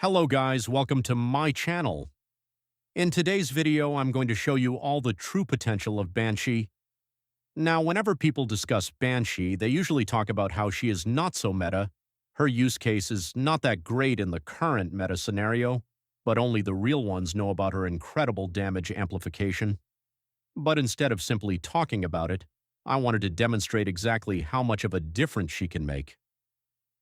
Hello guys, welcome to my channel. In today's video, I'm going to show you all the true potential of Banshee. Now, whenever people discuss Banshee, they usually talk about how she is not so meta, her use case is not that great in the current meta scenario, but only the real ones know about her incredible damage amplification. But instead of simply talking about it, I wanted to demonstrate exactly how much of a difference she can make.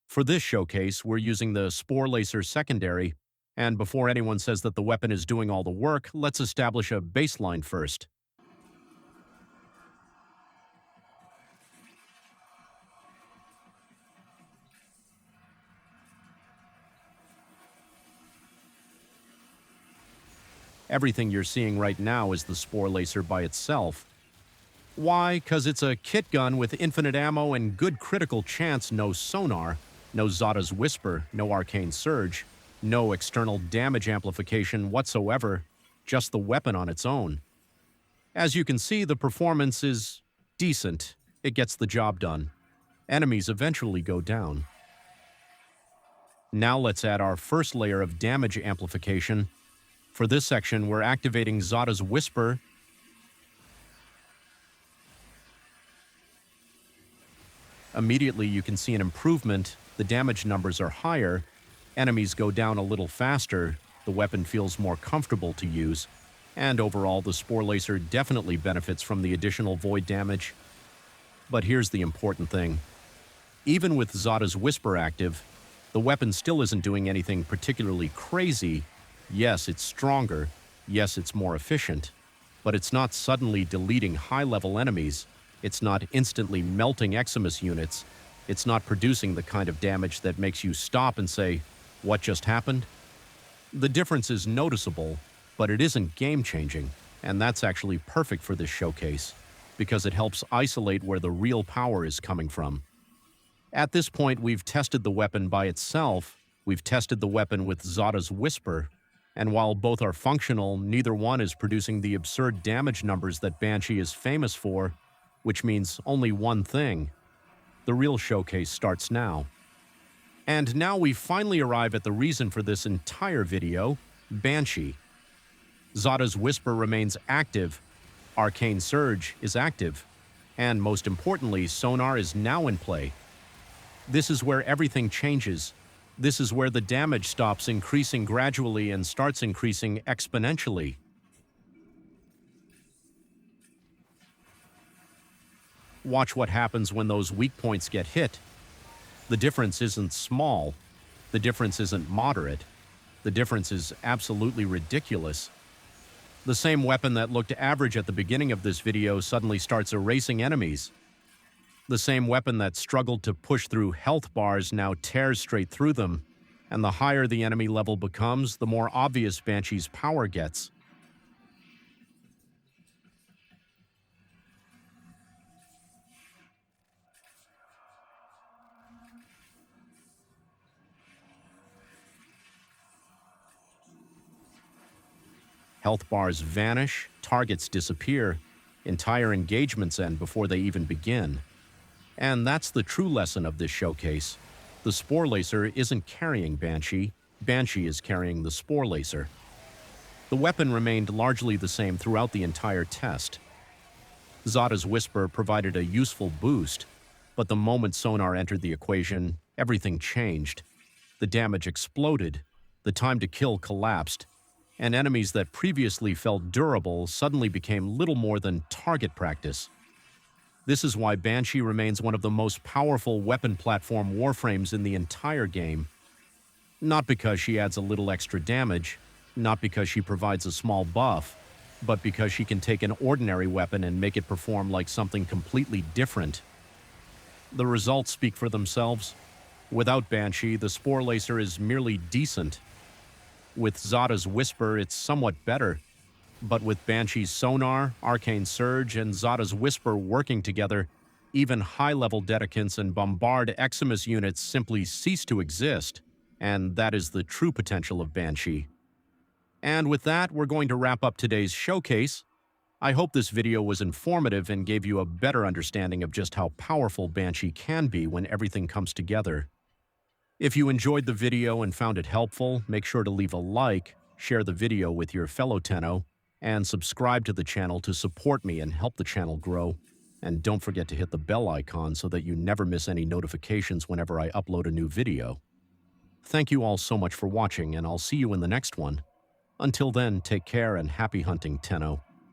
For this showcase, we're using the Sporelacer Secondary, and before anyone says that the weapon is doing all the work, let's establish a baseline first. Everything you're seeing right now is the Sporelacer by itself. Why? 'Cause it's a kit gun with infinite ammo and good critical chance, no Sonar, no Xata's Whisper, no Arcane Surge, no external damage amplification whatsoever, just the weapon on its own. As you can see, the performance is decent. It gets the job done. Enemies eventually go down. Now let's add our first layer of damage amplification. For this section, we're activating Xata's Whisper. Immediately you can see an improvement, the damage numbers are higher, enemies go down a little faster, the weapon feels more comfortable to use, and overall the Sporelacer definitely benefits from the additional void damage. But here's the important thing. Even with Xata's Whisper active, the weapon still isn't doing anything particularly crazy. Yes, it's stronger, yes, it's more efficient, but it's not suddenly deleting high-level enemies. It's not instantly melting Eximus units. It's not producing the kind of damage that makes you stop and say, "What just happened?" The difference is noticeable, but it isn't game-changing, and that's actually perfect for this showcase, because it helps isolate where the real power is coming from. At this point, we've tested the weapon by itself, we've tested the weapon with Xata's Whisper, and while both are functional, neither one is producing the absurd damage numbers that Banshee is famous for, which means only one thing. The real showcase starts now. And now we finally arrive at the reason for this entire video, Banshee. Xata's Whisper remains active, Arcane Surge is active, and most importantly, Sonar is now in play. This is where everything changes. This is where the damage stops increasing gradually and starts increasing exponentially. Watch what happens when those weak points get hit. The difference isn't small. The difference isn't moderate. The difference is absolutely ridiculous. The same weapon that looked average at the beginning of this video suddenly starts erasing enemies. The same weapon that struggled to push through health bars now tears straight through them, and the higher the enemy level becomes, the more obvious Banshee's power gets. Health bars vanish, targets disappear, entire engagements end before they even begin. And that's the true lesson of this showcase. The Sporelacer isn't carrying Banshee, Banshee is carrying the Sporelacer. The weapon remained largely the same throughout the entire test. Xata's Whisper provided a useful boost, but the moment Sonar entered the equation, everything changed. The damage exploded, the time to kill collapsed, and enemies that previously felt durable suddenly became little more than target practice. This is why Banshee remains one of the most powerful weapon platform Warframes in the entire game. Not because she adds a little extra damage, not because she provides a small buff, but because she can take an ordinary weapon and make it perform like something completely different. The results speak for themselves. Without Banshee, the Sporelacer is merely decent. With Xata's Whisper, it's somewhat better. But with Banshee's Sonar, Arcane Surge, and Xata's Whisper working together, even high-level Dedicants and Bombard Eximus units simply cease to exist, and that is the true potential of Banshee. And with that, we're going to wrap up today's showcase. I hope this video was informative and gave you a better understanding of just how powerful Banshee can be when everything comes together. If you enjoyed the video and found it helpful, make sure to leave a like, share the video with your fellow Tenno, and subscribe to the channel to support me and help the channel grow. And don't forget to hit the bell icon so that you never miss any notifications whenever I upload a new video. Thank you all so much for watching, and I'll see you in the next one. Until then, take care and happy hunting, Tenno.